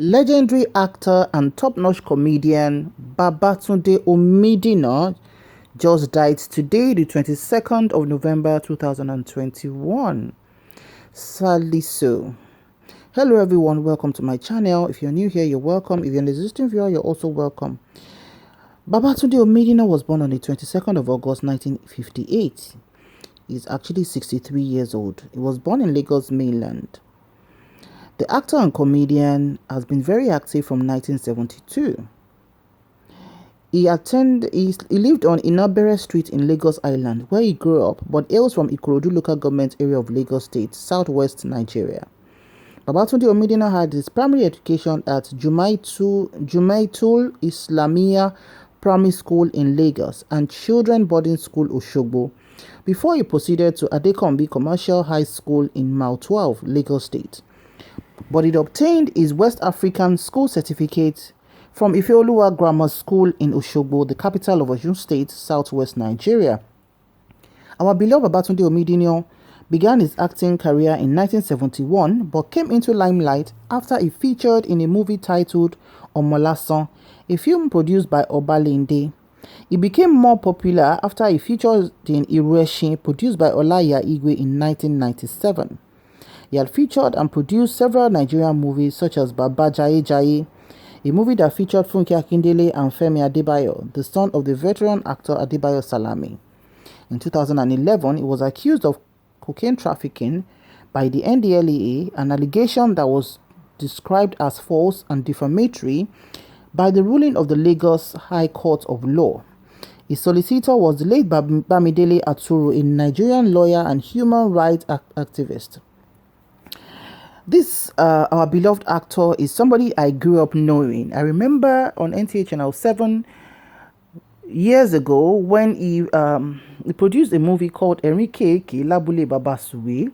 Legendary actor and top-notch comedian Babatundeomidina just died today, the 22nd of November 2021. Sadly so. Hello everyone, welcome to my channel. If you're new here, you're welcome. If you're an existing viewer, you're also welcome. Babatundeomidina was born on the 22nd of August 1958. He's actually 63 years old. He was born in Lagos, mainland. The actor and comedian has been very active from 1972. He lived on Inabere Street in Lagos Island, where he grew up, but hails from Ikorodu local government area of Lagos State, southwest Nigeria. Babatundeomidina had his primary education at Jumaitul Islamiyya Primary School in Lagos and Children Boarding School Oshogbo, before he proceeded to Adekombi Commercial High School in Mile 12, Lagos State. But he obtained his West African School Certificate from Ifeoluwa Grammar School in Oshogbo, the capital of Osun State, southwest Nigeria. Our beloved Babatundeomidina began his acting career in 1971, but came into limelight after he featured in a movie titled Omolasan, a film produced by Obalende. He became more popular after he featured in Irueshin, produced by Olaya Igwe in 1997. He had featured and produced several Nigerian movies such as Baba Jaye Jaye, a movie that featured Funke Akindele and Femi Adebayo, the son of the veteran actor Adebayo Salami. In 2011, he was accused of cocaine trafficking by the NDLEA, an allegation that was described as false and defamatory by the ruling of the Lagos High Court of Law. His solicitor was the late Bamidele Aturu, a Nigerian lawyer and human rights activist. This, our beloved actor, is somebody I grew up knowing. I remember on NTA Channel 7 years ago when he produced a movie called Enrique Labule Babasuwe.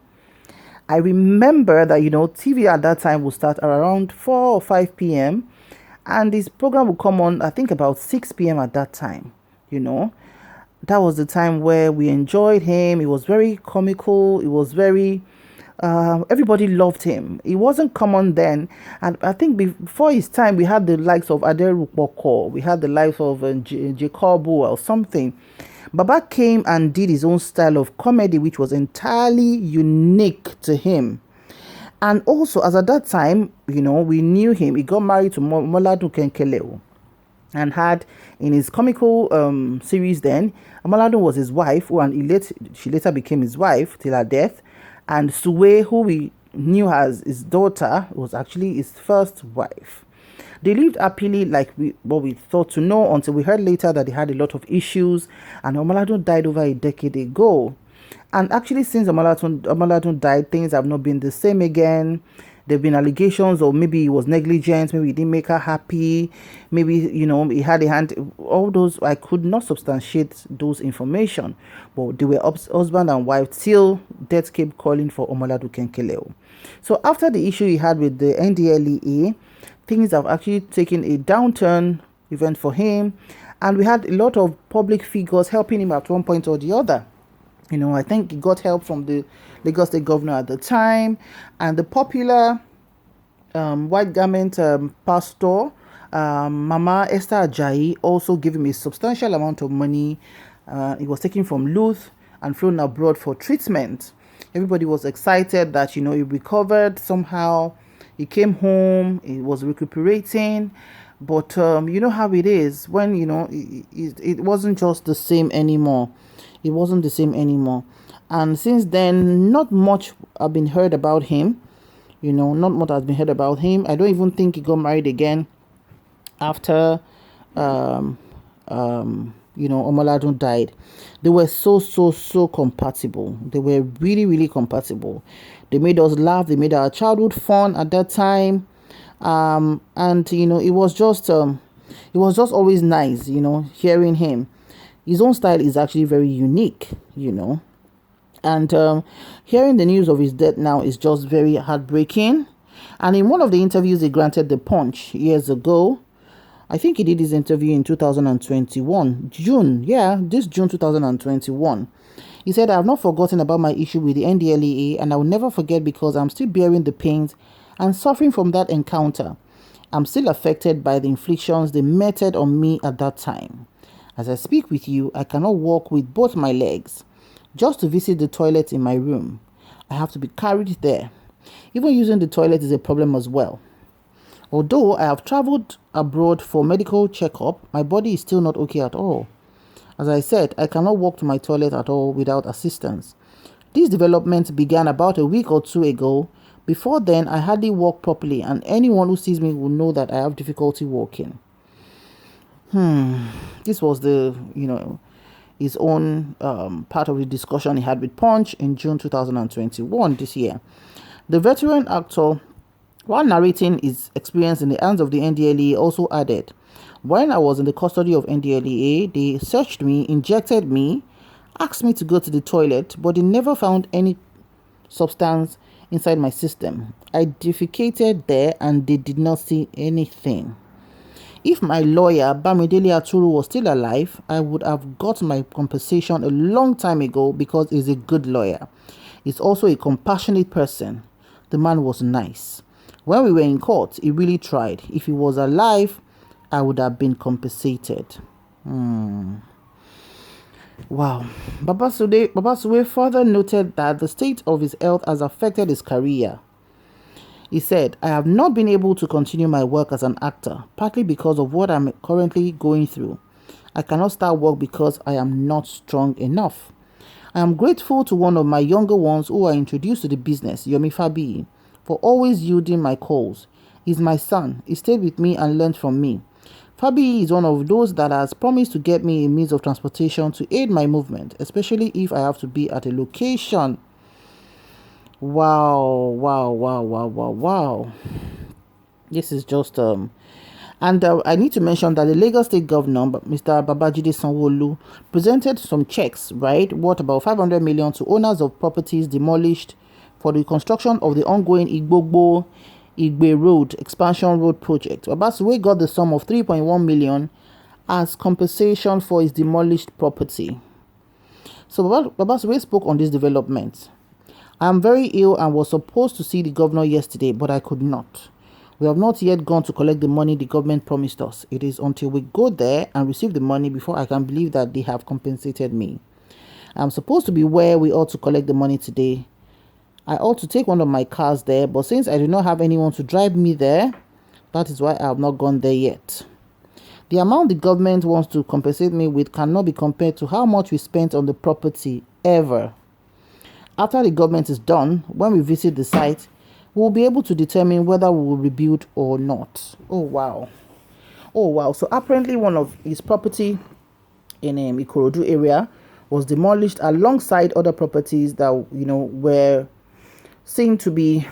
I remember that, TV at that time would start around 4 or 5 p.m. and this program would come on, I think, about 6 p.m. at that time. That was the time where we enjoyed him. He was very comical. It was very... everybody loved him. He wasn't common then, and I think before his time we had the likes of Aderu Boko, we had the likes of Jacobu or something. Baba came and did his own style of comedy, which was entirely unique to him. And also, as at that time, we knew him. He got married to Moladun Kenkeleo and had in his comical series then, Moladun was his wife, she later became his wife till her death. And Suwe, who we knew as his daughter, was actually his first wife. They lived happily like what we thought to know, until we heard later that they had a lot of issues, and Omaladun died over a decade ago. And actually, since Omaladun died, things have not been the same again. There have been allegations of maybe he was negligent, maybe he didn't make her happy, maybe, he had a hand. All those, I could not substantiate those information, but they were husband and wife till death kept calling for Omaladu Kenkeleo. So after the issue he had with the NDLEA, things have actually taken a downturn event for him, and we had a lot of public figures helping him at one point or the other. I think he got help from the Lagos State governor at the time, and the popular white garment pastor, Mama Esther Ajayi, also gave him a substantial amount of money. He was taken from Louth and flown abroad for treatment. Everybody was excited that, he recovered somehow. He came home, he was recuperating. But you know how it is when, it wasn't just the same anymore. It wasn't the same anymore. And since then, not much have been heard about him. Not much has been heard about him. I don't even think he got married again after, Omaladun died. They were so compatible. They were really, really compatible. They made us laugh. They made our childhood fun at that time. And, it was just always nice, hearing him. His own style is actually very unique, And hearing the news of his death now is just very heartbreaking. And in one of the interviews he granted The Punch years ago, I think he did his interview in 2021, June 2021. He said, "I have not forgotten about my issue with the NDLEA, and I will never forget because I'm still bearing the pains and suffering from that encounter. I'm still affected by the inflictions they meted on me at that time. As I speak with you, I cannot walk with both my legs. Just to visit the toilet in my room, I have to be carried there. Even using the toilet is a problem as well. Although I have traveled abroad for medical checkup, my body is still not okay at all. As I said, I cannot walk to my toilet at all without assistance. This development began about a week or two ago. Before then, I hardly walk properly, and anyone who sees me will know that I have difficulty walking. This was his own part of the discussion he had with Punch in June 2021 this year. The veteran actor, while narrating his experience in the hands of the NDLEA, also added, "When I was in the custody of NDLEA, they searched me, injected me, asked me to go to the toilet, but they never found any substance inside my system. I defecated there and they did not see anything. If my lawyer, Bamidele Aturu, was still alive, I would have got my compensation a long time ago because he's a good lawyer. He's also a compassionate person. The man was nice. When we were in court, he really tried. If he was alive, I would have been compensated." Wow. Babasuwe further noted that the state of his health has affected his career. He said, "I have not been able to continue my work as an actor, partly because of what I'm currently going through. I cannot start work because I am not strong enough. I am grateful to one of my younger ones who I introduced to the business, Yomi Fabi, for always yielding my calls. He's my son. He stayed with me and learned from me. Fabi is one of those that has promised to get me a means of transportation to aid my movement, especially if I have to be at a location." Wow. This is just I need to mention that the Lagos State Governor, Mr. Babajide Sanwo-Olu, presented some checks, right, worth about 500 million to owners of properties demolished for the construction of the ongoing Igbe Road Expansion Road project. Babasuwe got the sum of 3.1 million as compensation for his demolished property. So Babasuwe spoke on this development. "I am very ill and was supposed to see the governor yesterday, but I could not. We have not yet gone to collect the money the government promised us. It is until we go there and receive the money before I can believe that they have compensated me. I am supposed to be where we ought to collect the money today. I ought to take one of my cars there, but since I do not have anyone to drive me there, that is why I have not gone there yet. The amount the government wants to compensate me with cannot be compared to how much we spent on the property ever. After the government is done, when we visit the site, we will be able to determine whether we will rebuild or not." Oh wow. So apparently one of his property in Ikorodu area was demolished alongside other properties that were seen to be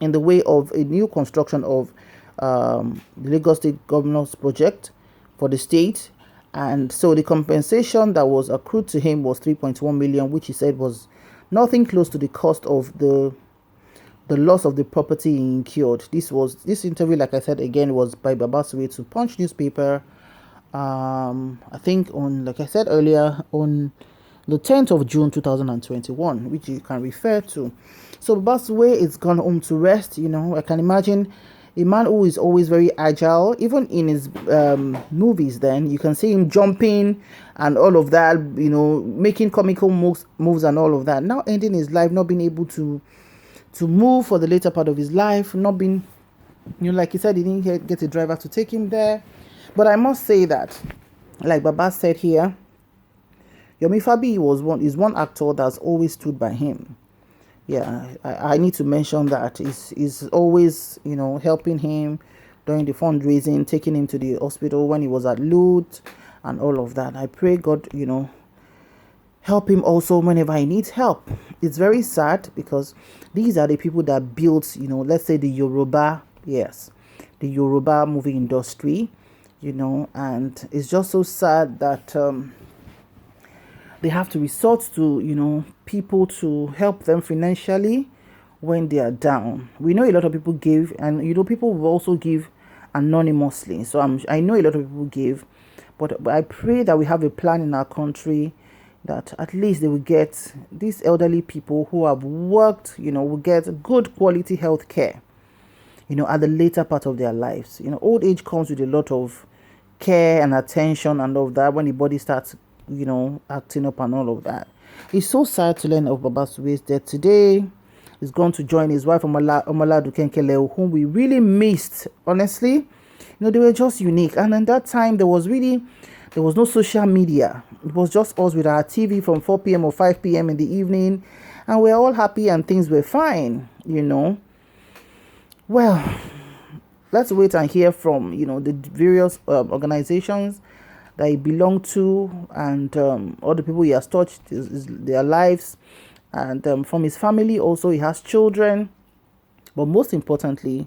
in the way of a new construction of the Lagos State Governor's project for the state. And so the compensation that was accrued to him was 3.1 million, which he said was nothing close to the cost of the loss of the property he incurred. This interview, like I said again, was by Babasuwe to Punch newspaper. I think like I said earlier, on the 10th of June 2021, which you can refer to. So Babasuwe is gone home to rest. I can imagine a man who is always very agile, even in his movies. Then you can see him jumping and all of that, making comical moves and all of that. Now ending his life, not being able to move for the later part of his life, not being, like he said, he didn't get a driver to take him there. But I must say that, like Baba said here, Yomi Fabi is one actor that's always stood by him. Yeah, I need to mention that he's always, helping him during the fundraising, taking him to the hospital when he was at Lut and all of that. I pray God, help him also whenever he needs help. It's very sad because these are the people that built, let's say the Yoruba movie industry, and it's just so sad that they have to resort to, people to help them financially when they are down. We know a lot of people give, and people will also give anonymously. So I know a lot of people give, but I pray that we have a plan in our country that at least they will get, these elderly people who have worked, will get good quality health care. at the later part of their lives. Old age comes with a lot of care and attention and all of that, when the body starts, acting up and all of that. It's so sad to learn of Babasuwe's death today. He's gone to join his wife, Omaladu Kenkele, whom we really missed, honestly. They were just unique. And in that time, there was no social media. It was just us with our TV from 4 p.m. or 5 p.m. in the evening. And we're all happy and things were fine, Well, let's wait and hear from, the various organizations that he belonged to, and all the people he has touched their lives. And from his family also, he has children. But most importantly,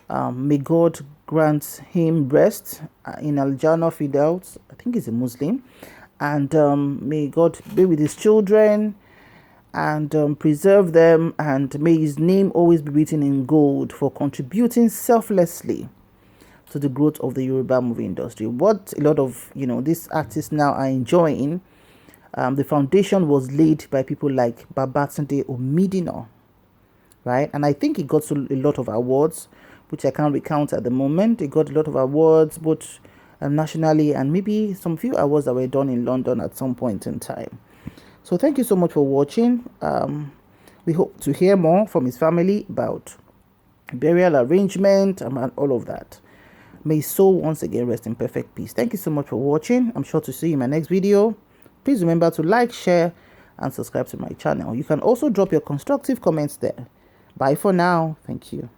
may God grant him rest in Al-Jannah Firdaus. I think he's a Muslim. And may God be with his children and preserve them. And may his name always be written in gold for contributing selflessly to the growth of the Yoruba movie industry. What a lot of, these artists now are enjoying, the foundation was laid by people like babatundeomidina, right? And I think he got a lot of awards, which I can't recount at the moment. He got a lot of awards, both nationally and maybe some few awards that were done in London at some point in time. So thank you so much for watching. We hope to hear more from his family about burial arrangement and all of that. May his soul once again rest in perfect peace. Thank you so much for watching. I'm sure to see you in my next video. Please remember to like, share, and subscribe to my channel. You can also drop your constructive comments there. Bye for now. Thank you.